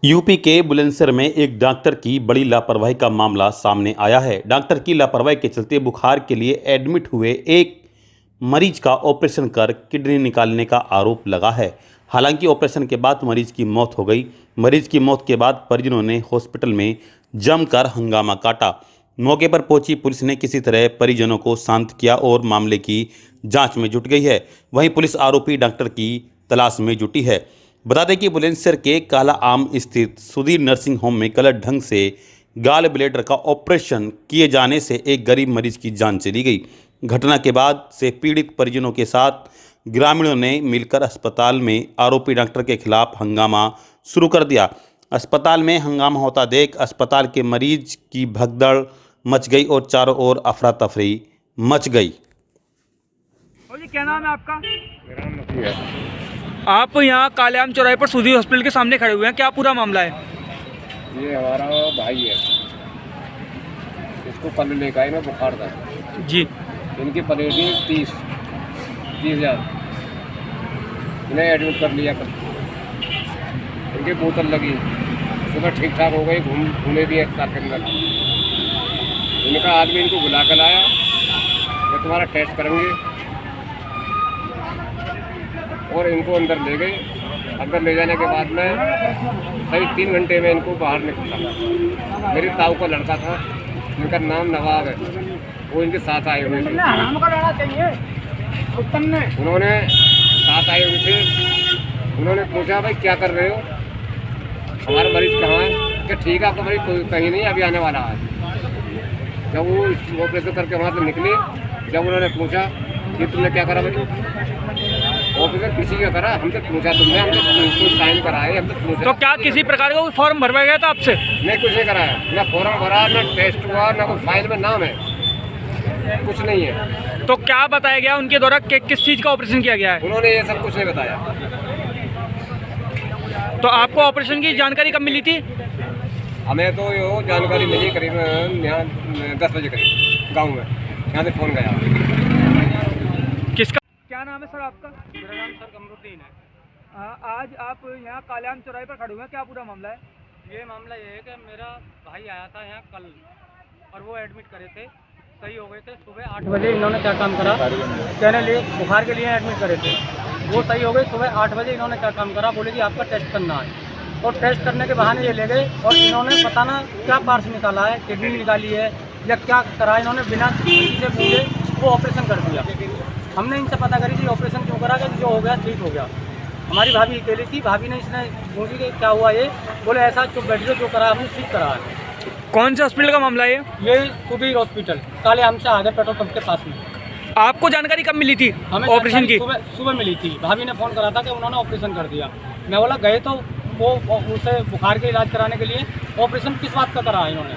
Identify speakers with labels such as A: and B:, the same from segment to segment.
A: UP के बुलंदशहर में एक डॉक्टर की बड़ी लापरवाही का मामला सामने आया है। डॉक्टर की लापरवाही के चलते बुखार के लिए एडमिट हुए एक मरीज का ऑपरेशन कर किडनी निकालने का आरोप लगा है। हालांकि ऑपरेशन के बाद मरीज की मौत हो गई। मरीज की मौत के बाद परिजनों ने हॉस्पिटल में जमकर हंगामा काटा। मौके पर पहुंची पुलिस ने किसी तरह परिजनों को शांत किया और मामले की जांच में जुट गई है। वहीं पुलिस आरोपी डॉक्टर की तलाश में जुटी है। बता दें कि बुलंदशहर के काला आम स्थित सुधीर नर्सिंग होम में गलत ढंग से गाल ब्लेडर का ऑपरेशन किए जाने से एक गरीब मरीज की जान चली गई। घटना के बाद से पीड़ित परिजनों के साथ ग्रामीणों ने मिलकर अस्पताल में आरोपी डॉक्टर के खिलाफ हंगामा शुरू कर दिया। अस्पताल में हंगामा होता देख अस्पताल के मरीज की भगदड़ मच गई और चारों ओर अफरा तफरी मच गई।
B: जी, क्या नाम है आपका?
C: मेरा नाम नफी है।
B: आप यहाँ कालेआम चौराहे पर सुधीर हॉस्पिटल के सामने खड़े हुए हैं, क्या पूरा मामला है?
C: ये हमारा भाई है, इसको कल लेकर आए, मैं बुखार था
B: जी।
C: इनकी प्लेटिंग 30,000 इन्हें एडमिट कर लिया कल। इनकी बोतल लगी, सुबह ठीक ठाक हो गई, घूमे भी अस्पताल के अंदर। इनका आदमी इनको बुला कर लाया कि तुम्हारा टेस्ट करेंगे और इनको अंदर ले गए। अंदर ले जाने के बाद में करीब 3 घंटे में इनको बाहर निकला। मेरी ताऊ का लड़का था, जिनका नाम नवाब है, वो इनके साथ आए हुए थे। उन्होंने साथ आए हुए थे। उन्होंने पूछा, भाई क्या कर रहे हो, हमारा मरीज कहाँ है? कि ठीक है, आपका मरीज कोई कहीं नहीं, अभी आने वाला है। जब वो ऑपरेशन करके वहाँ से निकले, जब उन्होंने पूछा कि तुमने क्या करा भाई, ऑफिसर किसी का करा, हमसे पूछा तुमने, हमसे कोई साइन कराए, हमसे पूछा।
B: तो क्या किसी प्रकार का कोई फॉर्म भरवाया गया था आपसे?
C: नहीं, कुछ नहीं कराया, ना फॉर्म भरा, ना टेस्ट हुआ, ना कोई फाइल में नाम है, कुछ नहीं है।
B: तो क्या बताया गया उनके द्वारा कि किस चीज़ का ऑपरेशन किया गया है?
C: उन्होंने ये सब कुछ नहीं बताया।
B: तो आपको ऑपरेशन की जानकारी कब मिली थी?
C: हमें तो ये जानकारी मिली करीब यहाँ 10 बजे करीब, गाँव में यहाँ से फ़ोन गया।
B: किसका क्या नाम है सर आपका?
C: मेरा नाम सर कमरुद्दीन है।
B: आज आप यहाँ कालेआम चौराहे पर खड़े हुए हैं, क्या पूरा मामला है?
D: ये मामला ये है कि मेरा भाई आया था यहाँ कल और वो एडमिट करे थे, सही हो गए थे। सुबह 8 बजे इन्होंने क्या काम करा, कहने लिए बुखार के लिए एडमिट करे थे, वो सही हो गए। सुबह 8 बजे इन्होंने क्या काम करा, बोले कि आपका टेस्ट करना है, और टेस्ट करने के बहाने ये ले गए और इन्होंने पता ना क्या पार्ट्स निकाला है, किडनी निकाली है या क्या करा, इन्होंने बिना किसी से पूछे वो ऑपरेशन कर दिया। हमने इनसे पता करी कि ऑपरेशन क्यों करा, कि जो हो गया ठीक हो गया। हमारी भाभी अकेली थी, भाभी ने इसने पूछी कि क्या हुआ, ये बोले ऐसा चुप बैठ जो करा हमने ठीक करा है।
B: कौन से हॉस्पिटल का मामला है
D: ये सुधीर हॉस्पिटल कालेआम से आगे पेट्रोल पंप के पास में।
B: आपको जानकारी कब मिली थी
D: हमें
B: ऑपरेशन की?
D: सुबह मिली थी, भाभी ने फ़ोन करा था कि उन्होंने ऑपरेशन कर दिया। मैं बोला गए तो वो उसे बुखार के इलाज कराने के लिए, ऑपरेशन किस बात का करा है इन्होंने?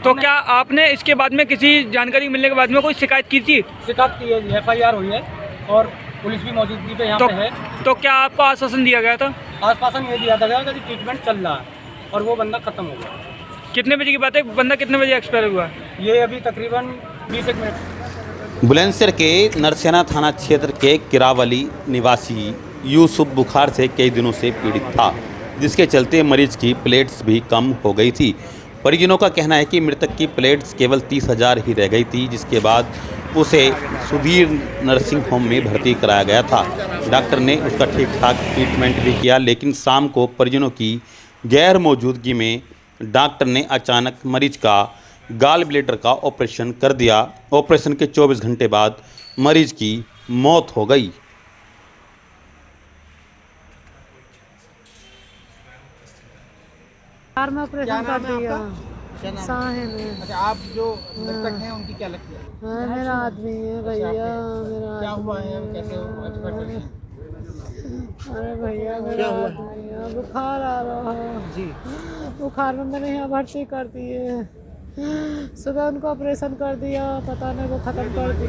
B: तो क्या आपने इसके बाद में किसी जानकारी मिलने के बाद में कोई शिकायत की थी?
D: शिकायत की है, FIR हुई है और पुलिस भी मौजूदगी पे यहाँ पे है।
B: तो क्या आपको आश्वासन दिया गया था?
D: आश्वासन ये दिया था कि ट्रीटमेंट चल रहा है और वो बंदा ख़त्म हो गया।
B: कितने बजे की बात है, बंदा कितने बजे एक्सपायर हुआ?
D: ये अभी तकरीबन 20 मिनट।
A: बुलंदशहर के नरसेना थाना क्षेत्र के किरावली निवासी यूसुफ बुखार से कई दिनों से पीड़ित था, जिसके चलते मरीज की प्लेट्स भी कम हो गई थी। परिजनों का कहना है कि मृतक की प्लेट्स केवल 30,000 ही रह गई थी, जिसके बाद उसे सुधीर नर्सिंग होम में भर्ती कराया गया था। डॉक्टर ने उसका ठीक ठाक ट्रीटमेंट भी किया, लेकिन शाम को परिजनों की गैर मौजूदगी में डॉक्टर ने अचानक मरीज का गाल ब्लेडर का ऑपरेशन कर दिया। ऑपरेशन के 24 घंटे बाद मरीज की मौत हो गई।
E: में ऑपरेशन कर दिया साहे में।
F: अच्छा, आप जो मृतक हैं उनकी क्या लगती है?
E: हाँ, मेरा आदमी है भैया, मेरा
F: क्या हुआ है, हम कैसे
E: अरे भैया मेरा आदमी है, बुखार आ रहा है
F: जी।
E: बुखार में मैंने यहाँ भर्ती कर दिए, सुबह उनको ऑपरेशन कर दिया, पता नहीं वो ख़त्म कर दिए।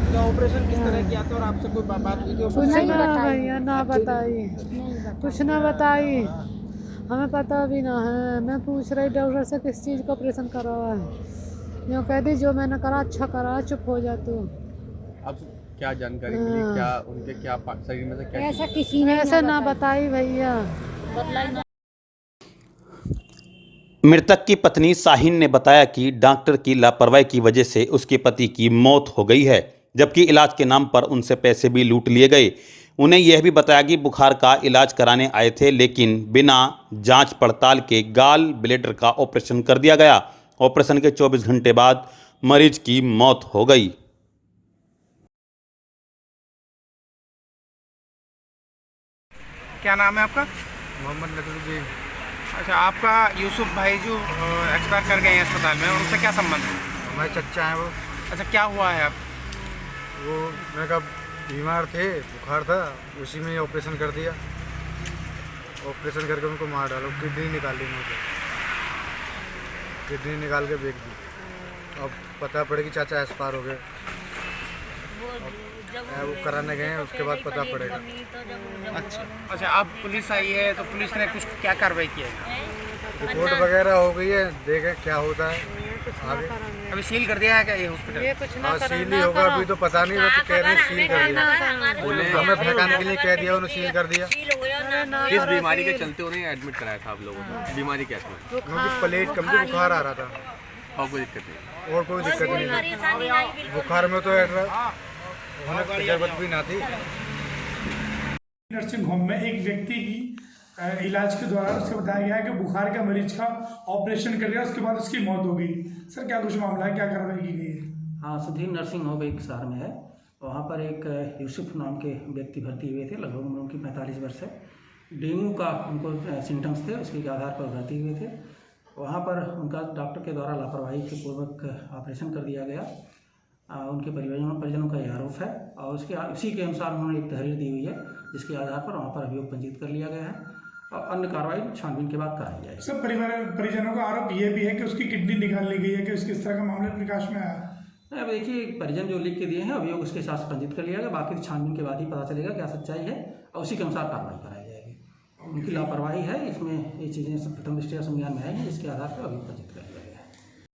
F: तो ऑपरेशन किस तरह किया था और आपसे कोई बात हुई थी?
E: कुछ ना भैया, ना बताई, कुछ ना बताई, हमें पता भी ना है। मैं पूछ रही डॉक्टर से किस चीज़ का ऑपरेशन करा है, यूँ कह दी जो मैंने करा अच्छा करा, चुप हो जा तू।
G: अब क्या जानकारी मिली, क्या उनके क्या शरीर में से क्या
E: ऐसा किसी ने ऐसा ना बताई भैया।
A: मृतक की पत्नी शाहीन ने बताया कि डॉक्टर की लापरवाही की वजह से उसके पति की मौत हो गई है, जबकि इलाज के नाम पर उनसे पैसे भी लूट लिए गए। उन्हें यह भी बताया कि बुखार का इलाज कराने आए थे, लेकिन बिना जांच पड़ताल के गाल ब्लेडर का ऑपरेशन कर दिया गया। ऑपरेशन के 24 घंटे बाद मरीज की मौत हो गई।
F: क्या नाम है आपका?
G: मोहम्मद नजरुद्दीन।
F: अच्छा, आपका यूसुफ भाई जो एक्सपायर कर गए हैं अस्पताल में, उनसे क्या संबंध है?
G: हमारे चच्चा हैं वो।
F: अच्छा, क्या हुआ है अब?
G: वो मैं कब बीमार थे, बुखार था, उसी में ऑपरेशन कर दिया। ऑपरेशन करके उनको मार डालो, किडनी निकाल ली मुझे, किडनी निकाल के बेच दी। अब पता पड़े कि चाचा एक्सपायर हो गए। वो कराने गए हैं, उसके बाद पता पड़ेगा।
F: अच्छा, अब पुलिस आई है तो पुलिस ने कुछ क्या कार्रवाई की है?
G: रिपोर्ट वगैरह हो गई है, देखें क्या होता है आगे।
F: अभी सील कर दिया है क्या ये हॉस्पिटल?
G: हाँ, सील ही होगा, अभी तो पता नहीं, वो तो कह रहे हैं सील कर दिया। हमें फेंकाने के लिए कह दिया, उन्होंने सील कर दिया।
H: किस बीमारी के चलते उन्हें एडमिट कराया था आप लोगों ने? बीमारी क्या थी?
G: उनकी प्लेट कमजोर, बुखार आ रहा था
H: और कोई दिक्कत नहीं?
G: और कोई दिक्कत नहीं। बुखार में तो जरूरत भी ना थी।
I: नर्सिंग होम में एक व्यक्ति की इलाज के दौरान उससे बताया गया है कि बुखार के मरीज का ऑपरेशन कर दिया, उसके बाद उसकी मौत हो गई। सर, क्या कुछ मामला है, क्या कार्रवाई की गई है?
J: हाँ, सुधीर नर्सिंग होम एक शहर में है। वहाँ पर एक यूसुफ नाम के व्यक्ति भर्ती हुए थे, लगभग उम्र उनकी 45 वर्ष है। डेंगू का उनको सिम्टम्स थे, उसके आधार पर भर्ती हुए थे। वहाँ पर उनका डॉक्टर के द्वारा लापरवाही के पूर्वक ऑपरेशन कर दिया गया। उनके परिजनों का यह आरोप है और उसी के अनुसार उन्होंने एक तहरीर दी हुई है, जिसके आधार पर वहाँ पर अभियोग पंजीकृत कर लिया गया है और अन्य कार्रवाई छानबीन के बाद कराई जाएगी।
I: सर, परिजनों का आरोप ये भी है कि उसकी किडनी निकाल ली गई है, कि किस तरह का मामला प्रकाश में आया?
J: अब देखिए, परिजन जो लिख के दिए हैं, अभियोग उसके साथ पंजीकृत कर लिया गया। बाकी छानबीन के बाद ही पता चलेगा क्या सच्चाई है और उसी के अनुसार कार्रवाई कराई जाएगी। उनकी लापरवाही है, इसमें ये चीज़ें प्रथम दृष्टया संज्ञान में आएंगी, जिसके आधार पर अभियोग पंजीकृत करेंगे।